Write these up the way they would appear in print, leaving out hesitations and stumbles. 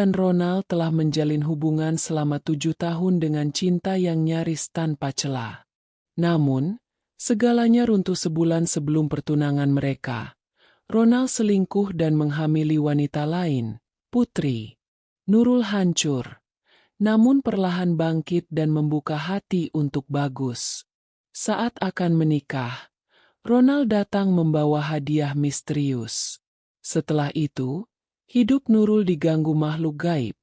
dan Ronald telah menjalin hubungan selama 7 tahun dengan cinta yang nyaris tanpa celah. Namun, segalanya runtuh sebulan sebelum pertunangan mereka. Ronald selingkuh dan menghamili wanita lain, Putri. Nurul hancur, namun perlahan bangkit dan membuka hati untuk Bagus. Saat akan menikah, Ronald datang membawa hadiah misterius. Setelah itu, hidup Nurul diganggu makhluk gaib,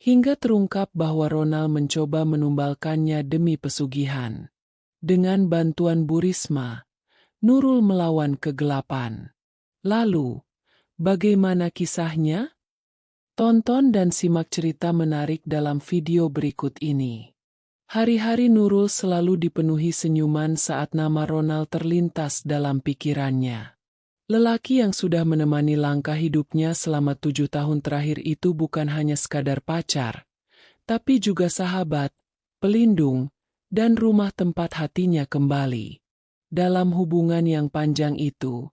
hingga terungkap bahwa Ronald mencoba menumbalkannya demi pesugihan. Dengan bantuan Bu Risma, Nurul melawan kegelapan. Lalu, bagaimana kisahnya? Tonton dan simak cerita menarik dalam video berikut ini. Hari-hari Nurul selalu dipenuhi senyuman saat nama Ronald terlintas dalam pikirannya. Lelaki yang sudah menemani langkah hidupnya selama 7 tahun terakhir itu bukan hanya sekadar pacar, tapi juga sahabat, pelindung, dan rumah tempat hatinya kembali. Dalam hubungan yang panjang itu,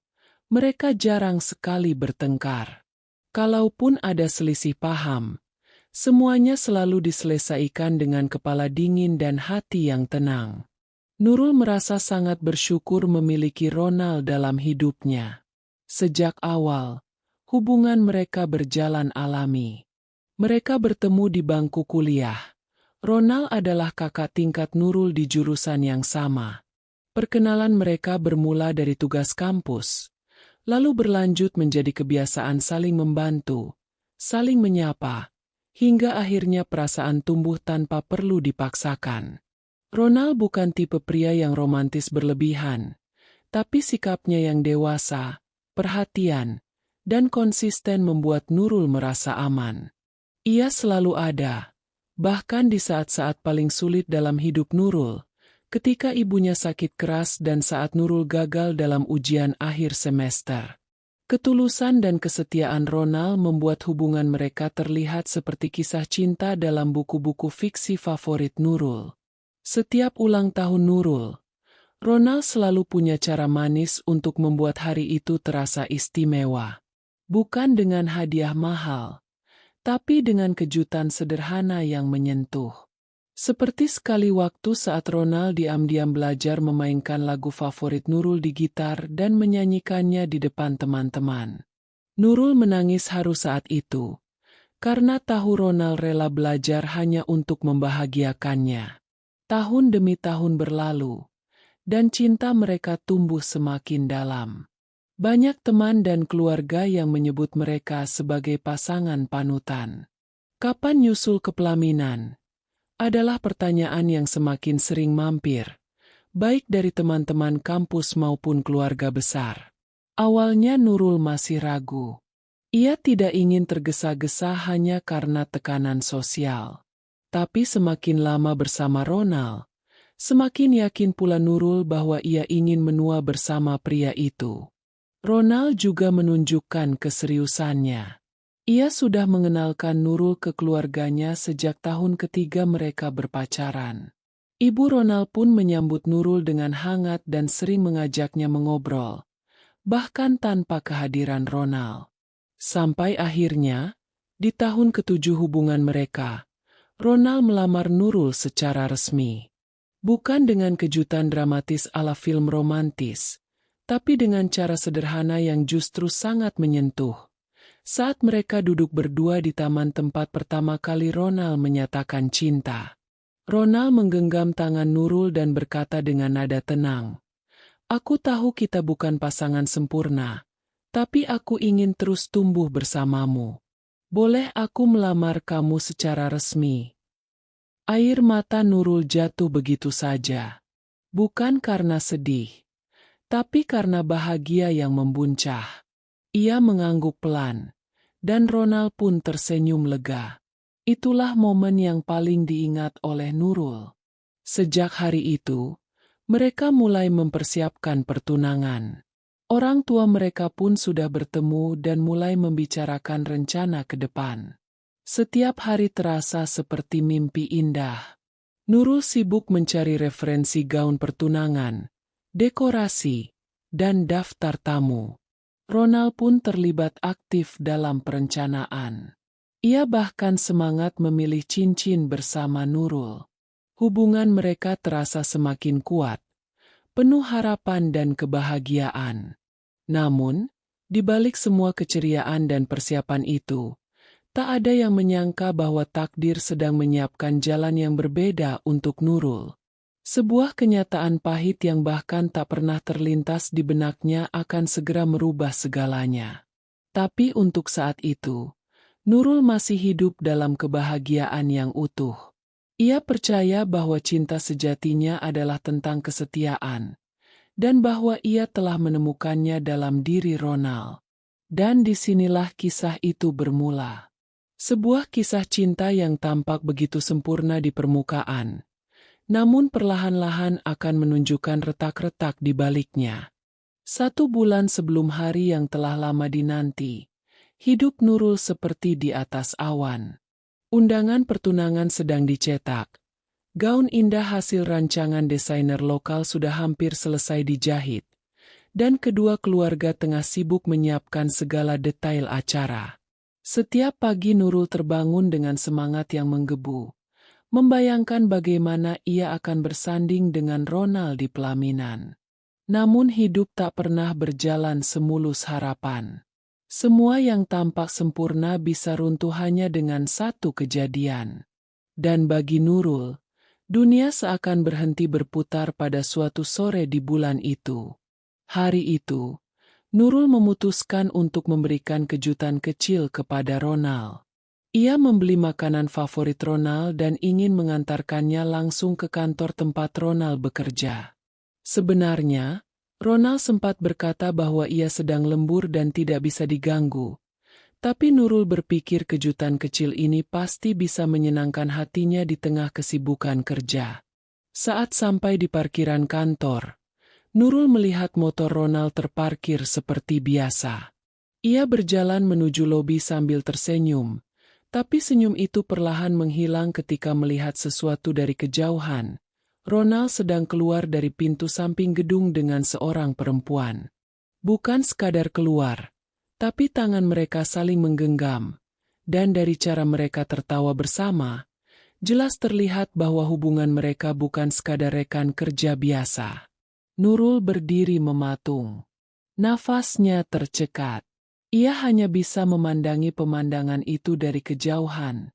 mereka jarang sekali bertengkar. Kalaupun ada selisih paham, semuanya selalu diselesaikan dengan kepala dingin dan hati yang tenang. Nurul merasa sangat bersyukur memiliki Ronald dalam hidupnya. Sejak awal, hubungan mereka berjalan alami. Mereka bertemu di bangku kuliah. Ronald adalah kakak tingkat Nurul di jurusan yang sama. Perkenalan mereka bermula dari tugas kampus, lalu berlanjut menjadi kebiasaan saling membantu, saling menyapa, hingga akhirnya perasaan tumbuh tanpa perlu dipaksakan. Ronald bukan tipe pria yang romantis berlebihan, tapi sikapnya yang dewasa, perhatian, dan konsisten membuat Nurul merasa aman. Ia selalu ada, bahkan di saat-saat paling sulit dalam hidup Nurul, ketika ibunya sakit keras dan saat Nurul gagal dalam ujian akhir semester. Ketulusan dan kesetiaan Ronald membuat hubungan mereka terlihat seperti kisah cinta dalam buku-buku fiksi favorit Nurul. Setiap ulang tahun Nurul, Ronald selalu punya cara manis untuk membuat hari itu terasa istimewa. Bukan dengan hadiah mahal, tapi dengan kejutan sederhana yang menyentuh. Seperti sekali waktu saat Ronald diam-diam belajar memainkan lagu favorit Nurul di gitar dan menyanyikannya di depan teman-teman. Nurul menangis haru saat itu, karena tahu Ronald rela belajar hanya untuk membahagiakannya. Tahun demi tahun berlalu, dan cinta mereka tumbuh semakin dalam. Banyak teman dan keluarga yang menyebut mereka sebagai pasangan panutan. Kapan nyusul ke pelaminan? Adalah pertanyaan yang semakin sering mampir, baik dari teman-teman kampus maupun keluarga besar. Awalnya Nurul masih ragu. Ia tidak ingin tergesa-gesa hanya karena tekanan sosial. Tapi semakin lama bersama Ronald, semakin yakin pula Nurul bahwa ia ingin menua bersama pria itu. Ronald juga menunjukkan keseriusannya. Ia sudah mengenalkan Nurul ke keluarganya sejak tahun ketiga mereka berpacaran. Ibu Ronald pun menyambut Nurul dengan hangat dan sering mengajaknya mengobrol, bahkan tanpa kehadiran Ronald. Sampai akhirnya, di tahun ketujuh hubungan mereka, Ronald melamar Nurul secara resmi. Bukan dengan kejutan dramatis ala film romantis, tapi dengan cara sederhana yang justru sangat menyentuh. Saat mereka duduk berdua di taman tempat pertama kali Ronald menyatakan cinta, Ronald menggenggam tangan Nurul dan berkata dengan nada tenang, "Aku tahu kita bukan pasangan sempurna, tapi aku ingin terus tumbuh bersamamu. Boleh aku melamar kamu secara resmi?" Air mata Nurul jatuh begitu saja. Bukan karena sedih, tapi karena bahagia yang membuncah. Ia mengangguk pelan, dan Ronald pun tersenyum lega. Itulah momen yang paling diingat oleh Nurul. Sejak hari itu, mereka mulai mempersiapkan pertunangan. Orang tua mereka pun sudah bertemu dan mulai membicarakan rencana ke depan. Setiap hari terasa seperti mimpi indah. Nurul sibuk mencari referensi gaun pertunangan, dekorasi, dan daftar tamu. Ronald pun terlibat aktif dalam perencanaan. Ia bahkan semangat memilih cincin bersama Nurul. Hubungan mereka terasa semakin kuat, penuh harapan dan kebahagiaan. Namun, di balik semua keceriaan dan persiapan itu, tak ada yang menyangka bahwa takdir sedang menyiapkan jalan yang berbeda untuk Nurul. Sebuah kenyataan pahit yang bahkan tak pernah terlintas di benaknya akan segera merubah segalanya. Tapi untuk saat itu, Nurul masih hidup dalam kebahagiaan yang utuh. Ia percaya bahwa cinta sejatinya adalah tentang kesetiaan, dan bahwa ia telah menemukannya dalam diri Ronald. Dan disinilah kisah itu bermula. Sebuah kisah cinta yang tampak begitu sempurna di permukaan, namun perlahan-lahan akan menunjukkan retak-retak di baliknya. 1 bulan sebelum hari yang telah lama dinanti, hidup Nurul seperti di atas awan. Undangan pertunangan sedang dicetak. Gaun indah hasil rancangan desainer lokal sudah hampir selesai dijahit, dan kedua keluarga tengah sibuk menyiapkan segala detail acara. Setiap pagi Nurul terbangun dengan semangat yang menggebu, membayangkan bagaimana ia akan bersanding dengan Ronald di pelaminan. Namun hidup tak pernah berjalan semulus harapan. Semua yang tampak sempurna bisa runtuh hanya dengan satu kejadian. Dan bagi Nurul, dunia seakan berhenti berputar pada suatu sore di bulan itu. Hari itu, Nurul memutuskan untuk memberikan kejutan kecil kepada Ronald. Ia membeli makanan favorit Ronald dan ingin mengantarkannya langsung ke kantor tempat Ronald bekerja. Sebenarnya, Ronald sempat berkata bahwa ia sedang lembur dan tidak bisa diganggu. Tapi Nurul berpikir kejutan kecil ini pasti bisa menyenangkan hatinya di tengah kesibukan kerja. Saat sampai di parkiran kantor, Nurul melihat motor Ronald terparkir seperti biasa. Ia berjalan menuju lobi sambil tersenyum, tapi senyum itu perlahan menghilang ketika melihat sesuatu dari kejauhan. Ronald sedang keluar dari pintu samping gedung dengan seorang perempuan. Bukan sekadar keluar, tapi tangan mereka saling menggenggam, dan dari cara mereka tertawa bersama, jelas terlihat bahwa hubungan mereka bukan sekadar rekan kerja biasa. Nurul berdiri mematung. Nafasnya tercekat. Ia hanya bisa memandangi pemandangan itu dari kejauhan,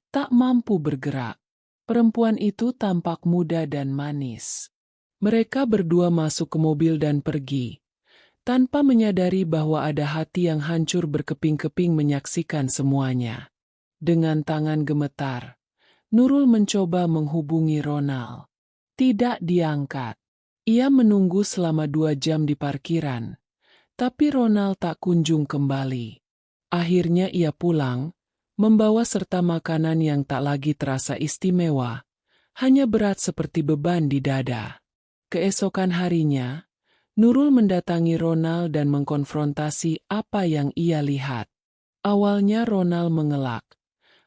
tak mampu bergerak. Perempuan itu tampak muda dan manis. Mereka berdua masuk ke mobil dan pergi, tanpa menyadari bahwa ada hati yang hancur berkeping-keping menyaksikan semuanya. Dengan tangan gemetar, Nurul mencoba menghubungi Ronald. Tidak diangkat. Ia menunggu selama 2 jam di parkiran, tapi Ronald tak kunjung kembali. Akhirnya ia pulang, membawa serta makanan yang tak lagi terasa istimewa, hanya berat seperti beban di dada. Keesokan harinya, Nurul mendatangi Ronald dan mengkonfrontasi apa yang ia lihat. Awalnya Ronald mengelak,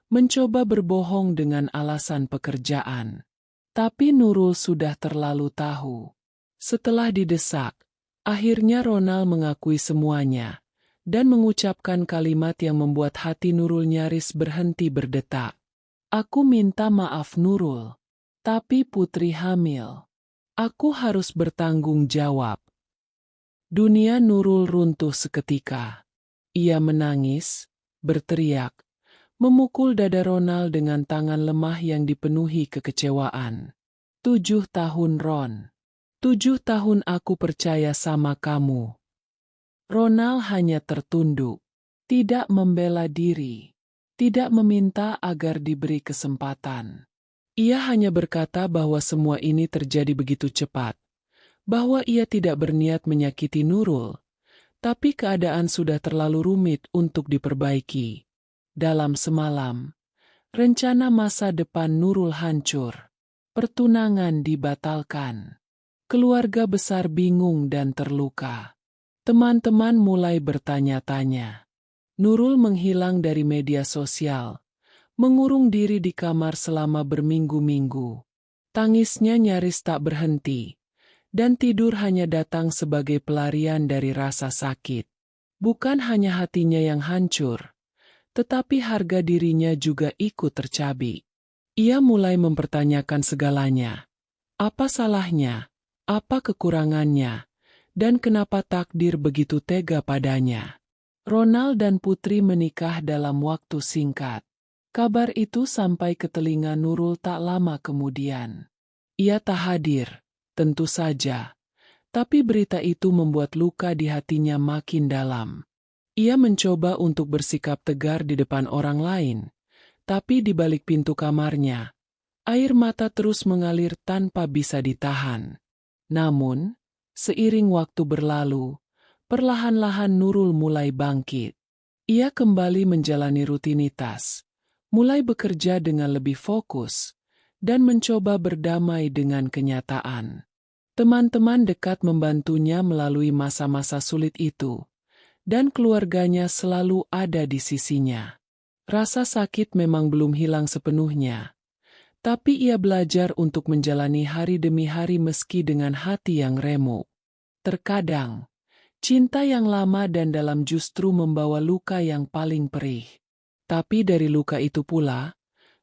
mencoba berbohong dengan alasan pekerjaan. Tapi Nurul sudah terlalu tahu. Setelah didesak, akhirnya Ronald mengakui semuanya, dan mengucapkan kalimat yang membuat hati Nurul nyaris berhenti berdetak. Aku minta maaf Nurul, tapi putri hamil. Aku harus bertanggung jawab. Dunia Nurul runtuh seketika. Ia menangis, berteriak, memukul dada Ronald dengan tangan lemah yang dipenuhi kekecewaan. 7 tahun Ron. 7 tahun aku percaya sama kamu. Ronald hanya tertunduk, tidak membela diri, tidak meminta agar diberi kesempatan. Ia hanya berkata bahwa semua ini terjadi begitu cepat, bahwa ia tidak berniat menyakiti Nurul, tapi keadaan sudah terlalu rumit untuk diperbaiki. Dalam semalam, rencana masa depan Nurul hancur. Pertunangan dibatalkan. Keluarga besar bingung dan terluka. Teman-teman mulai bertanya-tanya. Nurul menghilang dari media sosial, mengurung diri di kamar selama berminggu-minggu. Tangisnya nyaris tak berhenti, dan tidur hanya datang sebagai pelarian dari rasa sakit. Bukan hanya hatinya yang hancur, tetapi harga dirinya juga ikut tercabik. Ia mulai mempertanyakan segalanya. Apa salahnya? Apa kekurangannya? Dan kenapa takdir begitu tega padanya? Ronald dan Putri menikah dalam waktu singkat. Kabar itu sampai ke telinga Nurul tak lama kemudian. Ia tak hadir, tentu saja. Tapi berita itu membuat luka di hatinya makin dalam. Ia mencoba untuk bersikap tegar di depan orang lain. Tapi di balik pintu kamarnya, air mata terus mengalir tanpa bisa ditahan. Namun, seiring waktu berlalu, perlahan-lahan Nurul mulai bangkit. Ia kembali menjalani rutinitas, mulai bekerja dengan lebih fokus, dan mencoba berdamai dengan kenyataan. Teman-teman dekat membantunya melalui masa-masa sulit itu, dan keluarganya selalu ada di sisinya. Rasa sakit memang belum hilang sepenuhnya, tapi ia belajar untuk menjalani hari demi hari meski dengan hati yang remuk. Terkadang, cinta yang lama dan dalam justru membawa luka yang paling perih. Tapi dari luka itu pula,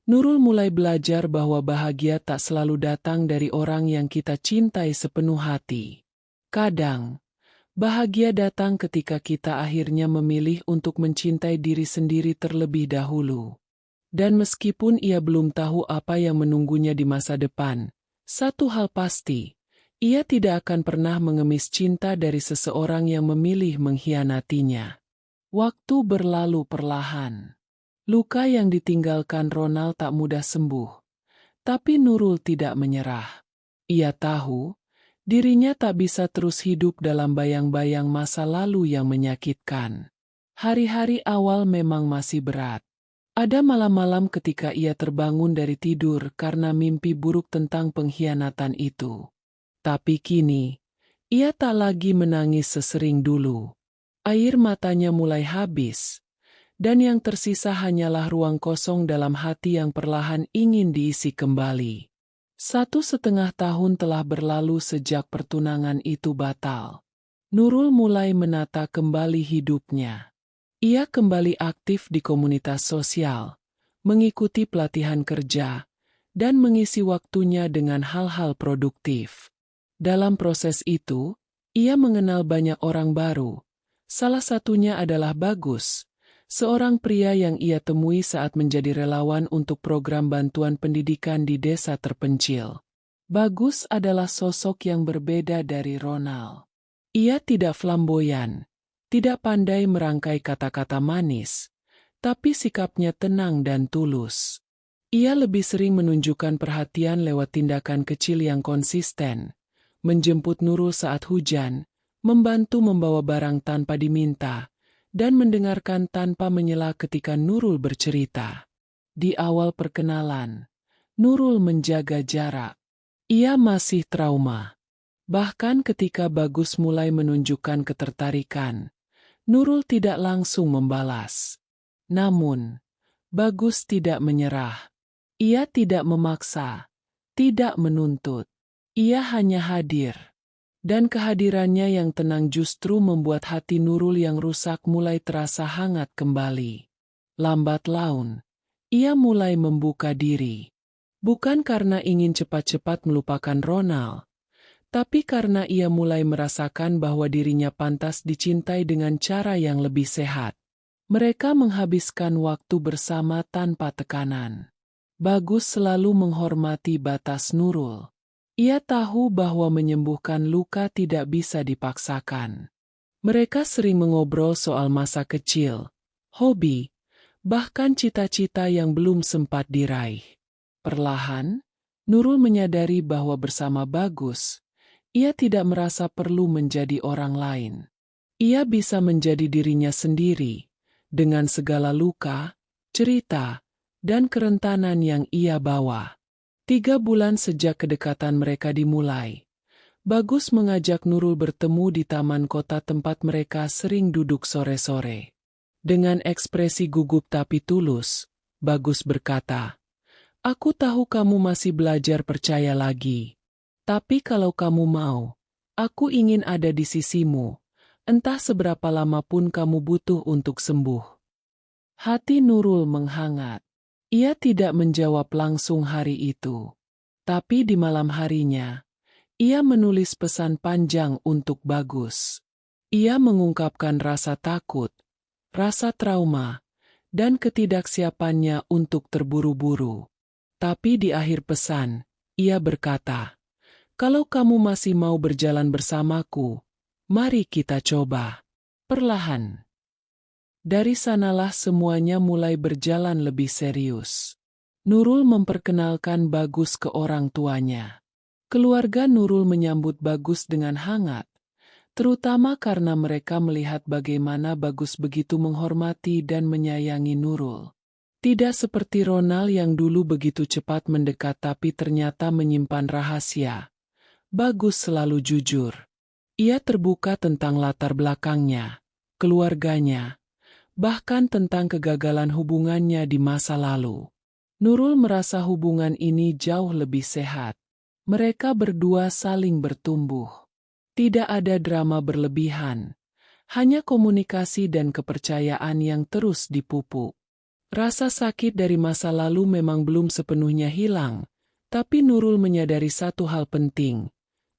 Nurul mulai belajar bahwa bahagia tak selalu datang dari orang yang kita cintai sepenuh hati. Kadang, bahagia datang ketika kita akhirnya memilih untuk mencintai diri sendiri terlebih dahulu. Dan meskipun ia belum tahu apa yang menunggunya di masa depan, satu hal pasti, ia tidak akan pernah mengemis cinta dari seseorang yang memilih mengkhianatinya. Waktu berlalu perlahan. Luka yang ditinggalkan Ronald tak mudah sembuh. Tapi Nurul tidak menyerah. Ia tahu, dirinya tak bisa terus hidup dalam bayang-bayang masa lalu yang menyakitkan. Hari-hari awal memang masih berat. Ada malam-malam ketika ia terbangun dari tidur karena mimpi buruk tentang pengkhianatan itu. Tapi kini, ia tak lagi menangis sesering dulu. Air matanya mulai habis, dan yang tersisa hanyalah ruang kosong dalam hati yang perlahan ingin diisi kembali. 1,5 tahun telah berlalu sejak pertunangan itu batal. Nurul mulai menata kembali hidupnya. Ia kembali aktif di komunitas sosial, mengikuti pelatihan kerja, dan mengisi waktunya dengan hal-hal produktif. Dalam proses itu, ia mengenal banyak orang baru. Salah satunya adalah Bagus, seorang pria yang ia temui saat menjadi relawan untuk program bantuan pendidikan di desa terpencil. Bagus adalah sosok yang berbeda dari Ronald. Ia tidak flamboyan, tidak pandai merangkai kata-kata manis, tapi sikapnya tenang dan tulus. Ia lebih sering menunjukkan perhatian lewat tindakan kecil yang konsisten, menjemput Nurul saat hujan, membantu membawa barang tanpa diminta, dan mendengarkan tanpa menyela ketika Nurul bercerita. Di awal perkenalan, Nurul menjaga jarak. Ia masih trauma. Bahkan ketika Bagus mulai menunjukkan ketertarikan, Nurul tidak langsung membalas. Namun, Bagus tidak menyerah. Ia tidak memaksa, tidak menuntut. Ia hanya hadir. Dan kehadirannya yang tenang justru membuat hati Nurul yang rusak mulai terasa hangat kembali. Lambat laun, ia mulai membuka diri. Bukan karena ingin cepat-cepat melupakan Ronald, tapi karena ia mulai merasakan bahwa dirinya pantas dicintai dengan cara yang lebih sehat. Mereka menghabiskan waktu bersama tanpa tekanan. Bagus selalu menghormati batas Nurul. Ia tahu bahwa menyembuhkan luka tidak bisa dipaksakan. Mereka sering mengobrol soal masa kecil, hobi, bahkan cita-cita yang belum sempat diraih. Perlahan, Nurul menyadari bahwa bersama Bagus, ia tidak merasa perlu menjadi orang lain. Ia bisa menjadi dirinya sendiri, dengan segala luka, cerita, dan kerentanan yang ia bawa. 3 bulan sejak kedekatan mereka dimulai, Bagus mengajak Nurul bertemu di taman kota tempat mereka sering duduk sore-sore. Dengan ekspresi gugup tapi tulus, Bagus berkata, "Aku tahu kamu masih belajar percaya lagi. Tapi kalau kamu mau, aku ingin ada di sisimu, entah seberapa lama pun kamu butuh untuk sembuh." Hati Nurul menghangat. Ia tidak menjawab langsung hari itu. Tapi di malam harinya, ia menulis pesan panjang untuk Bagus. Ia mengungkapkan rasa takut, rasa trauma, dan ketidaksiapannya untuk terburu-buru. Tapi di akhir pesan, ia berkata, "Kalau kamu masih mau berjalan bersamaku, mari kita coba." Perlahan. Dari sanalah semuanya mulai berjalan lebih serius. Nurul memperkenalkan Bagus ke orang tuanya. Keluarga Nurul menyambut Bagus dengan hangat, terutama karena mereka melihat bagaimana Bagus begitu menghormati dan menyayangi Nurul. Tidak seperti Ronald yang dulu begitu cepat mendekat tapi ternyata menyimpan rahasia. Bagus selalu jujur. Ia terbuka tentang latar belakangnya, keluarganya, bahkan tentang kegagalan hubungannya di masa lalu. Nurul merasa hubungan ini jauh lebih sehat. Mereka berdua saling bertumbuh. Tidak ada drama berlebihan, hanya komunikasi dan kepercayaan yang terus dipupuk. Rasa sakit dari masa lalu memang belum sepenuhnya hilang, tapi Nurul menyadari satu hal penting.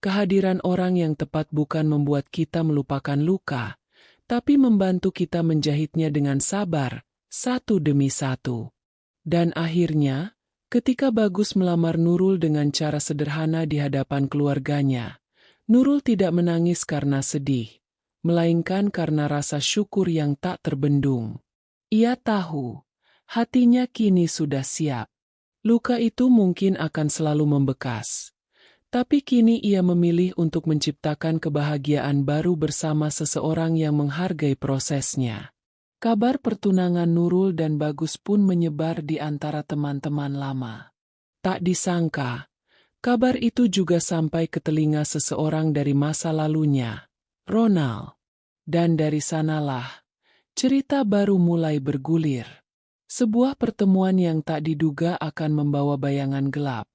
Kehadiran orang yang tepat bukan membuat kita melupakan luka, tapi membantu kita menjahitnya dengan sabar, satu demi satu. Dan akhirnya, ketika Bagus melamar Nurul dengan cara sederhana di hadapan keluarganya, Nurul tidak menangis karena sedih, melainkan karena rasa syukur yang tak terbendung. Ia tahu, hatinya kini sudah siap. Luka itu mungkin akan selalu membekas. Tapi kini ia memilih untuk menciptakan kebahagiaan baru bersama seseorang yang menghargai prosesnya. Kabar pertunangan Nurul dan Bagus pun menyebar di antara teman-teman lama. Tak disangka, kabar itu juga sampai ke telinga seseorang dari masa lalunya, Ronald. Dan dari sanalah, cerita baru mulai bergulir. Sebuah pertemuan yang tak diduga akan membawa bayangan gelap.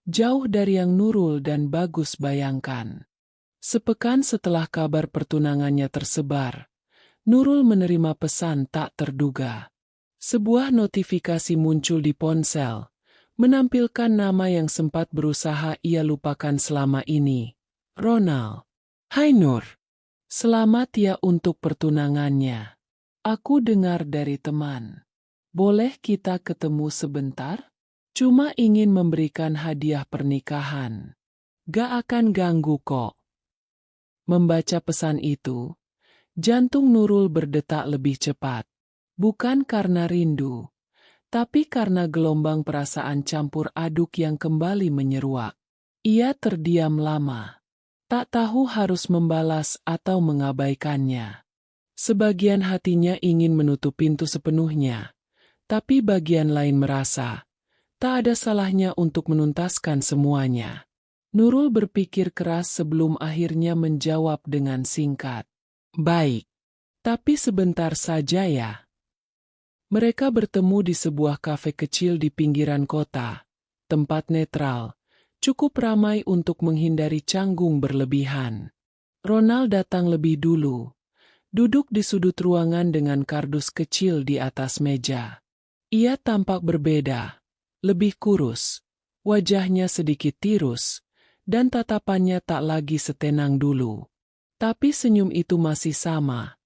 Jauh dari yang Nurul dan Bagus bayangkan. Sepekan setelah kabar pertunangannya tersebar, Nurul menerima pesan tak terduga. Sebuah notifikasi muncul di ponsel, menampilkan nama yang sempat berusaha ia lupakan selama ini. Ronald. Hai Nur. Selamat ya untuk pertunangannya. Aku dengar dari teman. Boleh kita ketemu sebentar? Cuma ingin memberikan hadiah pernikahan. Gak akan ganggu kok. Membaca pesan itu, jantung Nurul berdetak lebih cepat. Bukan karena rindu, tapi karena gelombang perasaan campur aduk yang kembali menyeruak. Ia terdiam lama. Tak tahu harus membalas atau mengabaikannya. Sebagian hatinya ingin menutup pintu sepenuhnya, tapi bagian lain merasa, tak ada salahnya untuk menuntaskan semuanya. Nurul berpikir keras sebelum akhirnya menjawab dengan singkat. Baik. Tapi sebentar saja ya. Mereka bertemu di sebuah kafe kecil di pinggiran kota. Tempat netral, cukup ramai untuk menghindari canggung berlebihan. Ronald datang lebih dulu. Duduk di sudut ruangan dengan kardus kecil di atas meja. Ia tampak berbeda. Lebih kurus, wajahnya sedikit tirus, dan tatapannya tak lagi setenang dulu. Tapi senyum itu masih sama,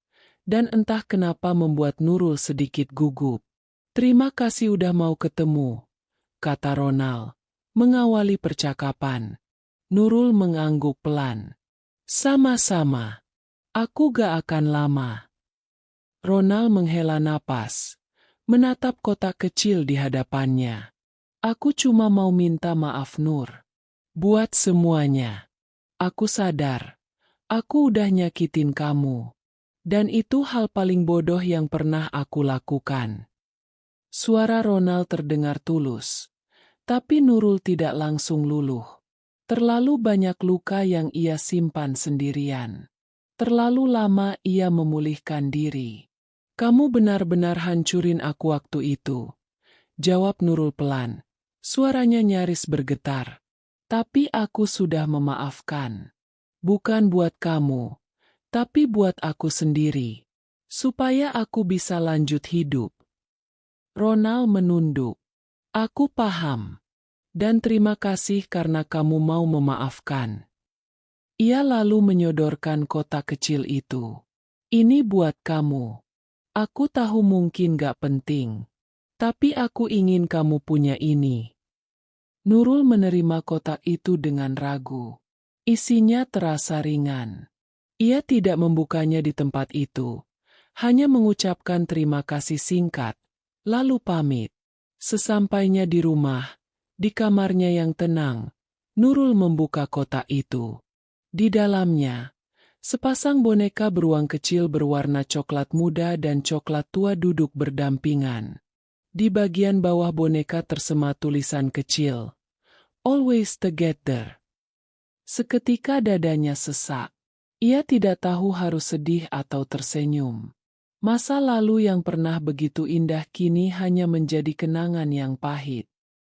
dan entah kenapa membuat Nurul sedikit gugup. Terima kasih udah mau ketemu, kata Ronald, mengawali percakapan. Nurul mengangguk pelan. Sama-sama, aku gak akan lama. Ronald menghela napas, menatap kotak kecil di hadapannya. Aku cuma mau minta maaf Nur. Buat semuanya. Aku sadar, aku udah nyakitin kamu. Dan itu hal paling bodoh yang pernah aku lakukan. Suara Ronald terdengar tulus. Tapi Nurul tidak langsung luluh. Terlalu banyak luka yang ia simpan sendirian. Terlalu lama ia memulihkan diri. Kamu benar-benar hancurin aku waktu itu. Jawab Nurul pelan. Suaranya nyaris bergetar. Tapi aku sudah memaafkan. Bukan buat kamu, tapi buat aku sendiri. Supaya aku bisa lanjut hidup. Ronald menunduk. Aku paham. Dan terima kasih karena kamu mau memaafkan. Ia lalu menyodorkan kotak kecil itu. Ini buat kamu. Aku tahu mungkin gak penting. Tapi aku ingin kamu punya ini. Nurul menerima kotak itu dengan ragu. Isinya terasa ringan. Ia tidak membukanya di tempat itu. Hanya mengucapkan terima kasih singkat, lalu pamit. Sesampainya di rumah, di kamarnya yang tenang, Nurul membuka kotak itu. Di dalamnya, sepasang boneka beruang kecil berwarna coklat muda dan coklat tua duduk berdampingan. Di bagian bawah boneka tersema tulisan kecil, "Always together." Seketika dadanya sesak. Ia tidak tahu harus sedih atau tersenyum. Masa lalu yang pernah begitu indah kini hanya menjadi kenangan yang pahit.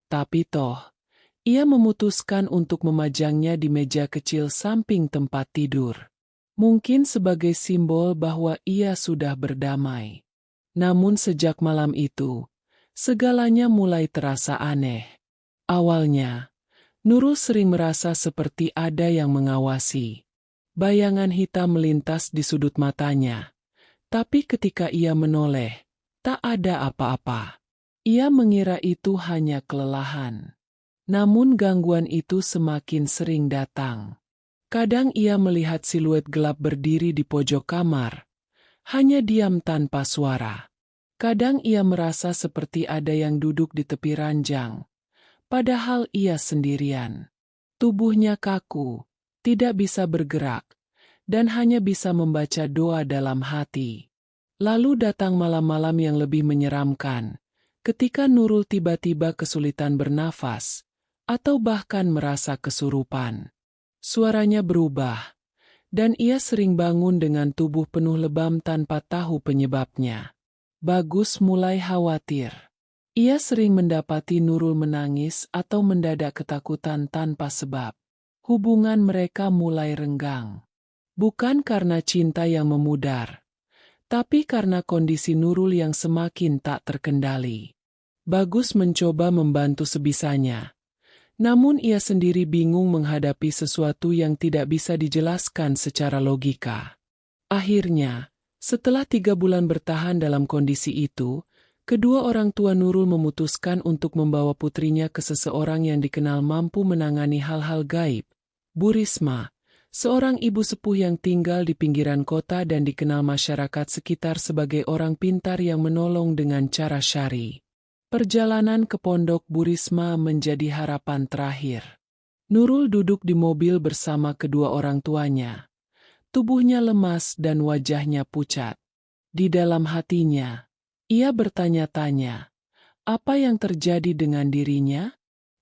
Tapi toh, ia memutuskan untuk memajangnya di meja kecil samping tempat tidur. Mungkin sebagai simbol bahwa ia sudah berdamai. Namun sejak malam itu, segalanya mulai terasa aneh. Awalnya, Nurul sering merasa seperti ada yang mengawasi. Bayangan hitam melintas di sudut matanya. Tapi ketika ia menoleh, tak ada apa-apa. Ia mengira itu hanya kelelahan. Namun gangguan itu semakin sering datang. Kadang ia melihat siluet gelap berdiri di pojok kamar, hanya diam tanpa suara. Kadang ia merasa seperti ada yang duduk di tepi ranjang, padahal ia sendirian. Tubuhnya kaku, tidak bisa bergerak, dan hanya bisa membaca doa dalam hati. Lalu datang malam-malam yang lebih menyeramkan, ketika Nurul tiba-tiba kesulitan bernafas, atau bahkan merasa kesurupan. Suaranya berubah, dan ia sering bangun dengan tubuh penuh lebam tanpa tahu penyebabnya. Bagus mulai khawatir. Ia sering mendapati Nurul menangis atau mendadak ketakutan tanpa sebab. Hubungan mereka mulai renggang. Bukan karena cinta yang memudar, tapi karena kondisi Nurul yang semakin tak terkendali. Bagus mencoba membantu sebisanya. Namun ia sendiri bingung menghadapi sesuatu yang tidak bisa dijelaskan secara logika. Akhirnya, setelah 3 bulan bertahan dalam kondisi itu, kedua orang tua Nurul memutuskan untuk membawa putrinya ke seseorang yang dikenal mampu menangani hal-hal gaib, Bu Risma. Seorang ibu sepuh yang tinggal di pinggiran kota dan dikenal masyarakat sekitar sebagai orang pintar yang menolong dengan cara syar'i. Perjalanan ke pondok Bu Risma menjadi harapan terakhir. Nurul duduk di mobil bersama kedua orang tuanya. Tubuhnya lemas dan wajahnya pucat. Di dalam hatinya, ia bertanya-tanya, apa yang terjadi dengan dirinya?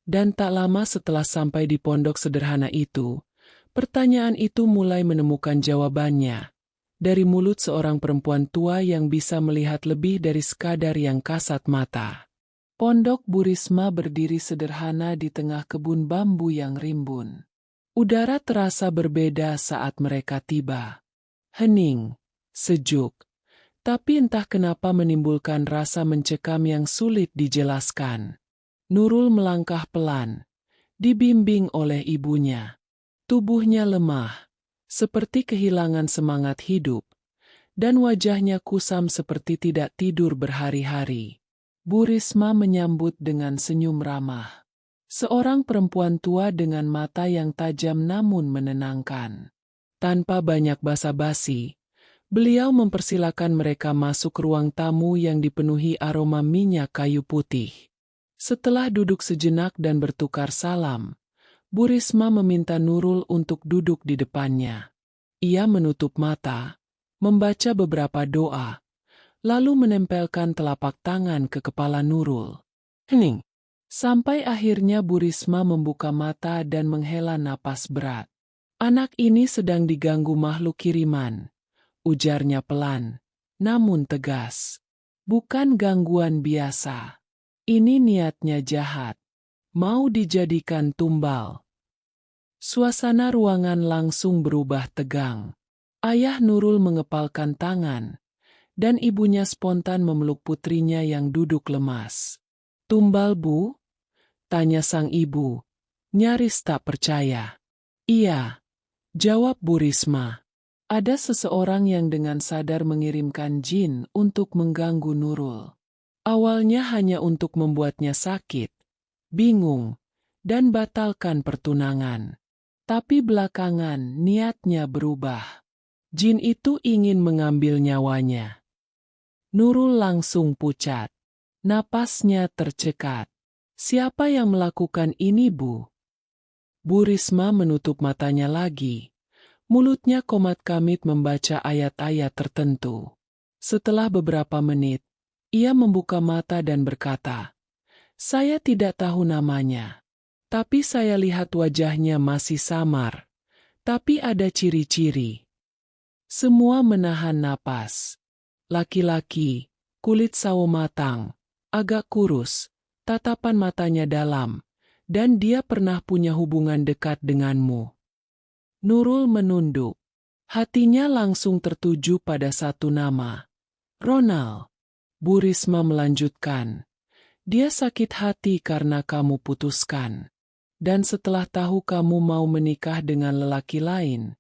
Dan tak lama setelah sampai di pondok sederhana itu, pertanyaan itu mulai menemukan jawabannya. Dari mulut seorang perempuan tua yang bisa melihat lebih dari sekadar yang kasat mata. Pondok Bu Risma berdiri sederhana di tengah kebun bambu yang rimbun. Udara terasa berbeda saat mereka tiba. Hening, sejuk, tapi entah kenapa menimbulkan rasa mencekam yang sulit dijelaskan. Nurul melangkah pelan, dibimbing oleh ibunya. Tubuhnya lemah, seperti kehilangan semangat hidup, dan wajahnya kusam seperti tidak tidur berhari-hari. Bu Risma menyambut dengan senyum ramah. Seorang perempuan tua dengan mata yang tajam namun menenangkan. Tanpa banyak basa-basi, beliau mempersilakan mereka masuk ruang tamu yang dipenuhi aroma minyak kayu putih. Setelah duduk sejenak dan bertukar salam, Bu Risma meminta Nurul untuk duduk di depannya. Ia menutup mata, membaca beberapa doa, lalu menempelkan telapak tangan ke kepala Nurul. Hening. Sampai akhirnya Bu Risma membuka mata dan menghela napas berat. Anak ini sedang diganggu makhluk kiriman, ujarnya pelan, namun tegas. Bukan gangguan biasa. Ini niatnya jahat. Mau dijadikan tumbal. Suasana ruangan langsung berubah tegang. Ayah Nurul mengepalkan tangan, dan ibunya spontan memeluk putrinya yang duduk lemas. "Tumbal, Bu?" tanya sang ibu, nyaris tak percaya. "Iya," jawab Bu Risma. "Ada seseorang yang dengan sadar mengirimkan jin untuk mengganggu Nurul. Awalnya hanya untuk membuatnya sakit, bingung, dan batalkan pertunangan. Tapi belakangan niatnya berubah. Jin itu ingin mengambil nyawanya." Nurul langsung pucat. Napasnya tercekat. "Siapa yang melakukan ini, Bu?" Bu Risma menutup matanya lagi. Mulutnya komat-kamit membaca ayat-ayat tertentu. Setelah beberapa menit, ia membuka mata dan berkata, "Saya tidak tahu namanya. Tapi saya lihat wajahnya masih samar. Tapi ada ciri-ciri." Semua menahan napas. Laki-laki, kulit sawo matang, agak kurus, tatapan matanya dalam, dan dia pernah punya hubungan dekat denganmu. Nurul menunduk. Hatinya langsung tertuju pada satu nama. "Ronald." Bu Risma melanjutkan. "Dia sakit hati karena kamu putuskan. Dan setelah tahu kamu mau menikah dengan lelaki lain,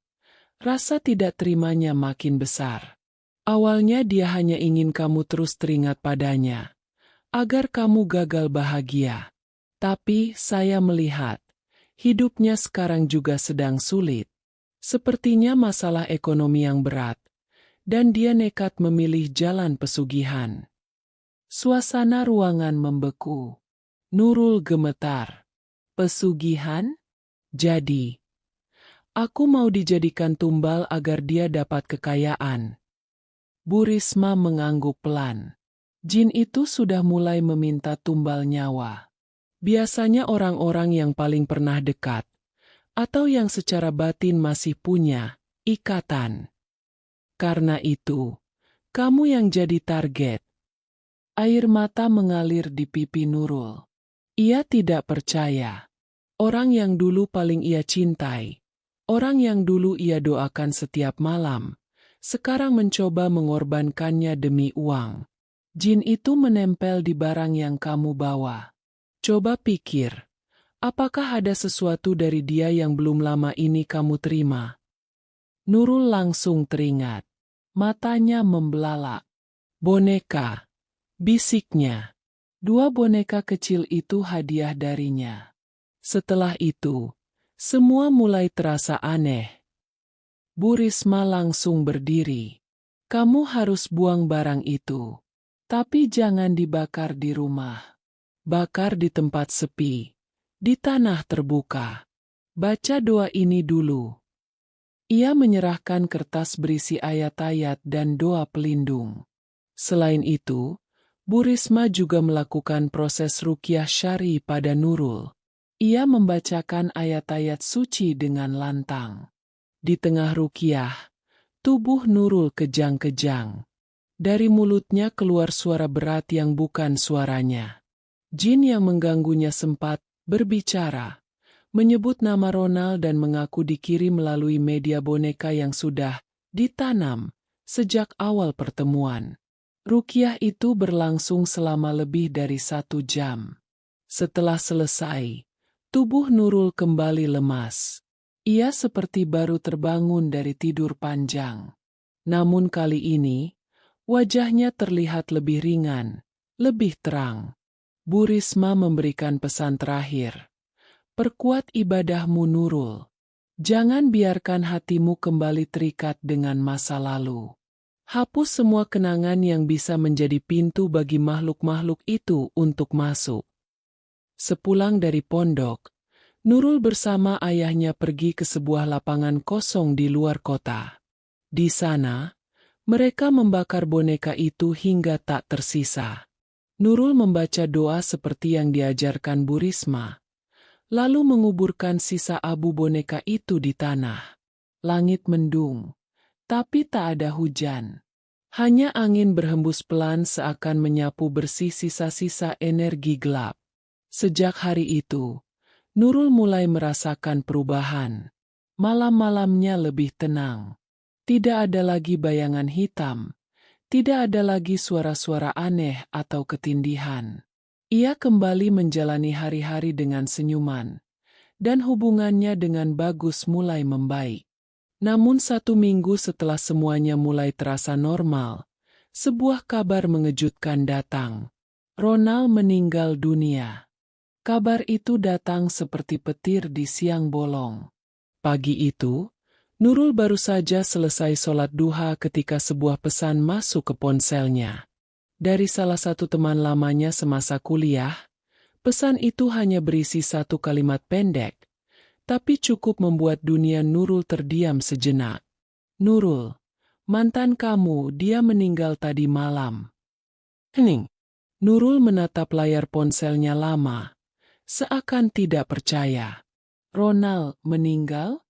rasa tidak terimanya makin besar. Awalnya dia hanya ingin kamu terus teringat padanya, agar kamu gagal bahagia. Tapi saya melihat, hidupnya sekarang juga sedang sulit. Sepertinya masalah ekonomi yang berat, dan dia nekat memilih jalan pesugihan." Suasana ruangan membeku. Nurul gemetar. "Pesugihan? Jadi, aku mau dijadikan tumbal agar dia dapat kekayaan." Bu Risma mengangguk pelan. Jin itu sudah mulai meminta tumbal nyawa. Biasanya orang-orang yang paling pernah dekat, atau yang secara batin masih punya ikatan. Karena itu, kamu yang jadi target. Air mata mengalir di pipi Nurul. Ia tidak percaya. Orang yang dulu paling ia cintai, orang yang dulu ia doakan setiap malam, sekarang mencoba mengorbankannya demi uang. Jin itu menempel di barang yang kamu bawa. Coba pikir. Apakah ada sesuatu dari dia yang belum lama ini kamu terima?" Nurul langsung teringat. Matanya membelalak. "Boneka," bisiknya. 2 boneka kecil itu hadiah darinya. Setelah itu, semua mulai terasa aneh. Bu Risma langsung berdiri. "Kamu harus buang barang itu. Tapi jangan dibakar di rumah. Bakar di tempat sepi. Di tanah terbuka. Baca doa ini dulu." Ia menyerahkan kertas berisi ayat-ayat dan doa pelindung. Selain itu, Bu Risma juga melakukan proses ruqyah syar'i pada Nurul. Ia membacakan ayat-ayat suci dengan lantang. Di tengah ruqyah, tubuh Nurul kejang-kejang. Dari mulutnya keluar suara berat yang bukan suaranya. Jin yang mengganggunya sempat berbicara, menyebut nama Ronald dan mengaku dikirim melalui media boneka yang sudah ditanam sejak awal pertemuan. Ruqyah itu berlangsung selama lebih dari 1 jam. Setelah selesai, tubuh Nurul kembali lemas. Ia seperti baru terbangun dari tidur panjang. Namun kali ini, wajahnya terlihat lebih ringan, lebih terang. Bu Risma memberikan pesan terakhir. "Perkuat ibadahmu, Nurul. Jangan biarkan hatimu kembali terikat dengan masa lalu. Hapus semua kenangan yang bisa menjadi pintu bagi makhluk-makhluk itu untuk masuk." Sepulang dari pondok, Nurul bersama ayahnya pergi ke sebuah lapangan kosong di luar kota. Di sana, mereka membakar boneka itu hingga tak tersisa. Nurul membaca doa seperti yang diajarkan Bu Risma, lalu menguburkan sisa abu boneka itu di tanah. Langit mendung, tapi tak ada hujan. Hanya angin berhembus pelan seakan menyapu bersih sisa-sisa energi gelap. Sejak hari itu, Nurul mulai merasakan perubahan. Malam-malamnya lebih tenang. Tidak ada lagi bayangan hitam. Tidak ada lagi suara-suara aneh atau ketindihan. Ia kembali menjalani hari-hari dengan senyuman, dan hubungannya dengan Bagus mulai membaik. Namun 1 minggu setelah semuanya mulai terasa normal, sebuah kabar mengejutkan datang. Ronald meninggal dunia. Kabar itu datang seperti petir di siang bolong. Pagi itu, Nurul baru saja selesai sholat duha ketika sebuah pesan masuk ke ponselnya. Dari salah satu teman lamanya semasa kuliah, pesan itu hanya berisi satu kalimat pendek, tapi cukup membuat dunia Nurul terdiam sejenak. Nurul, mantan kamu, dia meninggal tadi malam. Hening. Nurul menatap layar ponselnya lama, seakan tidak percaya. Ronald meninggal?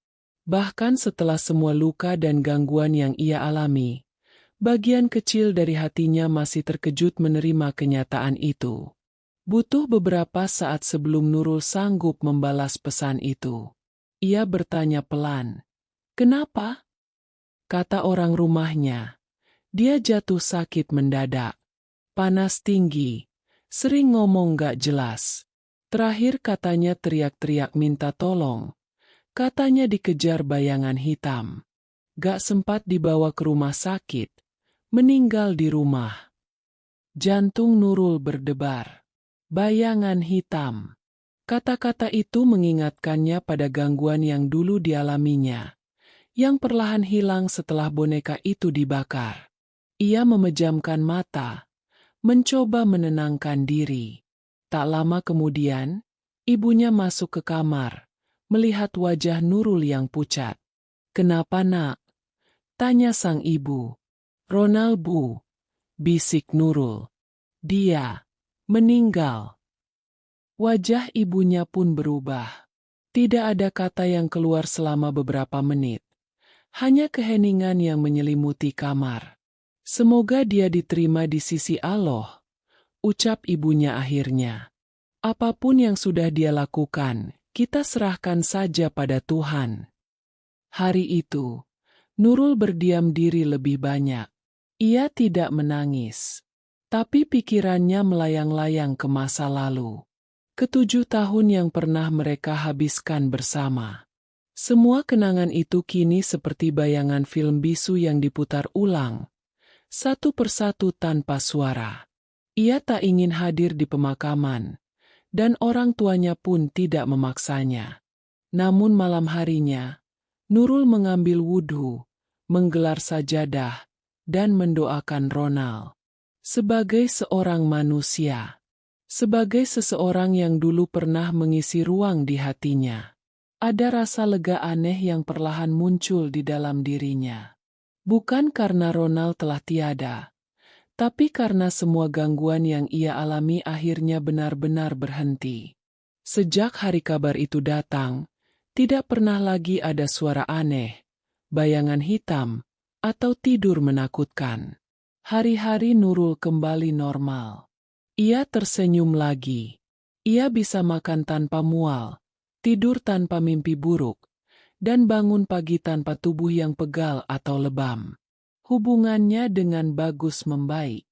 Bahkan setelah semua luka dan gangguan yang ia alami, bagian kecil dari hatinya masih terkejut menerima kenyataan itu. Butuh beberapa saat sebelum Nurul sanggup membalas pesan itu. Ia bertanya pelan, "Kenapa?" Kata orang rumahnya, "Dia jatuh sakit mendadak. Panas tinggi, sering ngomong gak jelas. Terakhir katanya teriak-teriak minta tolong. Katanya dikejar bayangan hitam. Gak sempat dibawa ke rumah sakit. Meninggal di rumah." Jantung Nurul berdebar. Bayangan hitam. Kata-kata itu mengingatkannya pada gangguan yang dulu dialaminya, yang perlahan hilang setelah boneka itu dibakar. Ia memejamkan mata, mencoba menenangkan diri. Tak lama kemudian, ibunya masuk ke kamar, melihat wajah Nurul yang pucat. "Kenapa, Nak?" tanya sang ibu. "Ronald, Bu," bisik Nurul. "Dia meninggal." Wajah ibunya pun berubah. Tidak ada kata yang keluar selama beberapa menit. Hanya keheningan yang menyelimuti kamar. "Semoga dia diterima di sisi Allah," ucap ibunya akhirnya. "Apapun yang sudah dia lakukan, kita serahkan saja pada Tuhan." Hari itu, Nurul berdiam diri lebih banyak. Ia tidak menangis, tapi pikirannya melayang-layang ke masa lalu. Ke-7 tahun yang pernah mereka habiskan bersama. Semua kenangan itu kini seperti bayangan film bisu yang diputar ulang, satu persatu tanpa suara. Ia tak ingin hadir di pemakaman, dan orang tuanya pun tidak memaksanya. Namun malam harinya, Nurul mengambil wudhu, menggelar sajadah, dan mendoakan Ronald. Sebagai seorang manusia, sebagai seseorang yang dulu pernah mengisi ruang di hatinya, ada rasa lega aneh yang perlahan muncul di dalam dirinya. Bukan karena Ronald telah tiada, tapi karena semua gangguan yang ia alami akhirnya benar-benar berhenti. Sejak hari kabar itu datang, tidak pernah lagi ada suara aneh, bayangan hitam, atau tidur menakutkan. Hari-hari Nurul kembali normal. Ia tersenyum lagi. Ia bisa makan tanpa mual, tidur tanpa mimpi buruk, dan bangun pagi tanpa tubuh yang pegal atau lebam. Hubungannya dengan Bagus membaik.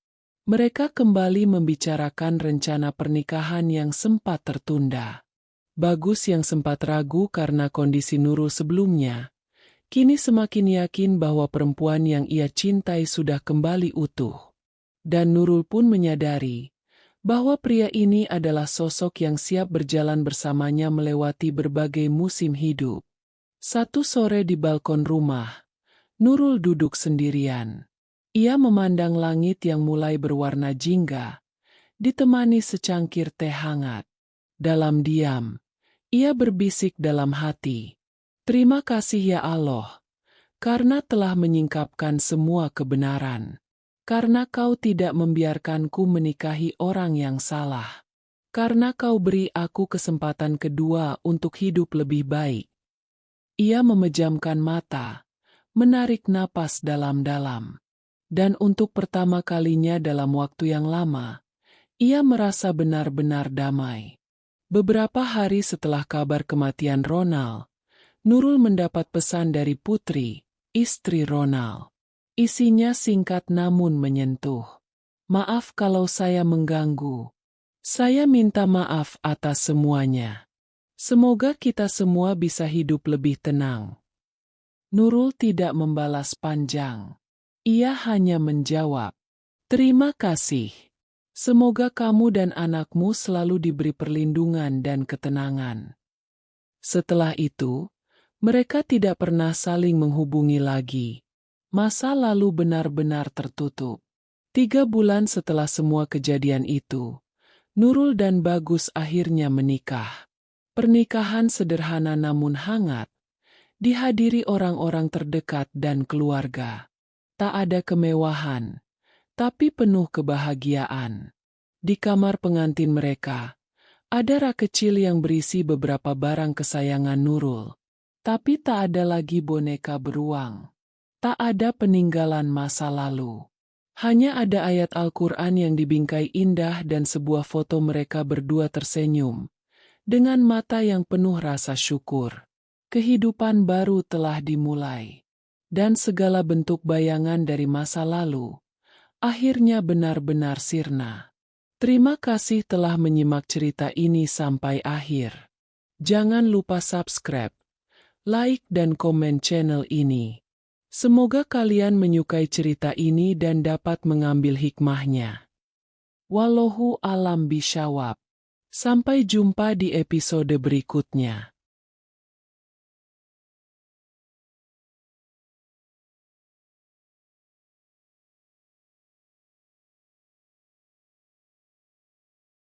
Mereka kembali membicarakan rencana pernikahan yang sempat tertunda. Bagus yang sempat ragu karena kondisi Nurul sebelumnya, kini semakin yakin bahwa perempuan yang ia cintai sudah kembali utuh. Dan Nurul pun menyadari bahwa pria ini adalah sosok yang siap berjalan bersamanya melewati berbagai musim hidup. Satu sore di balkon rumah, Nurul duduk sendirian. Ia memandang langit yang mulai berwarna jingga, ditemani secangkir teh hangat. Dalam diam, ia berbisik dalam hati, "Terima kasih ya Allah, karena telah menyingkapkan semua kebenaran. Karena Kau tidak membiarkanku menikahi orang yang salah. Karena Kau beri aku kesempatan kedua untuk hidup lebih baik." Ia memejamkan mata, menarik napas dalam-dalam. Dan untuk pertama kalinya dalam waktu yang lama, ia merasa benar-benar damai. Beberapa hari setelah kabar kematian Ronald, Nurul mendapat pesan dari Putri, istri Ronald. Isinya singkat namun menyentuh. Maaf kalau saya mengganggu. Saya minta maaf atas semuanya. Semoga kita semua bisa hidup lebih tenang. Nurul tidak membalas panjang. Ia hanya menjawab, "Terima kasih. Semoga kamu dan anakmu selalu diberi perlindungan dan ketenangan." Setelah itu, mereka tidak pernah saling menghubungi lagi. Masa lalu benar-benar tertutup. 3 bulan setelah semua kejadian itu, Nurul dan Bagus akhirnya menikah. Pernikahan sederhana namun hangat, dihadiri orang-orang terdekat dan keluarga. Tak ada kemewahan, tapi penuh kebahagiaan. Di kamar pengantin mereka, ada rak kecil yang berisi beberapa barang kesayangan Nurul. Tapi tak ada lagi boneka beruang. Tak ada peninggalan masa lalu. Hanya ada ayat Al-Quran yang dibingkai indah dan sebuah foto mereka berdua tersenyum, dengan mata yang penuh rasa syukur. Kehidupan baru telah dimulai. Dan segala bentuk bayangan dari masa lalu, akhirnya benar-benar sirna. Terima kasih telah menyimak cerita ini sampai akhir. Jangan lupa subscribe, like dan komen channel ini. Semoga kalian menyukai cerita ini dan dapat mengambil hikmahnya. Wallahu a'lam bishawab. Sampai jumpa di episode berikutnya.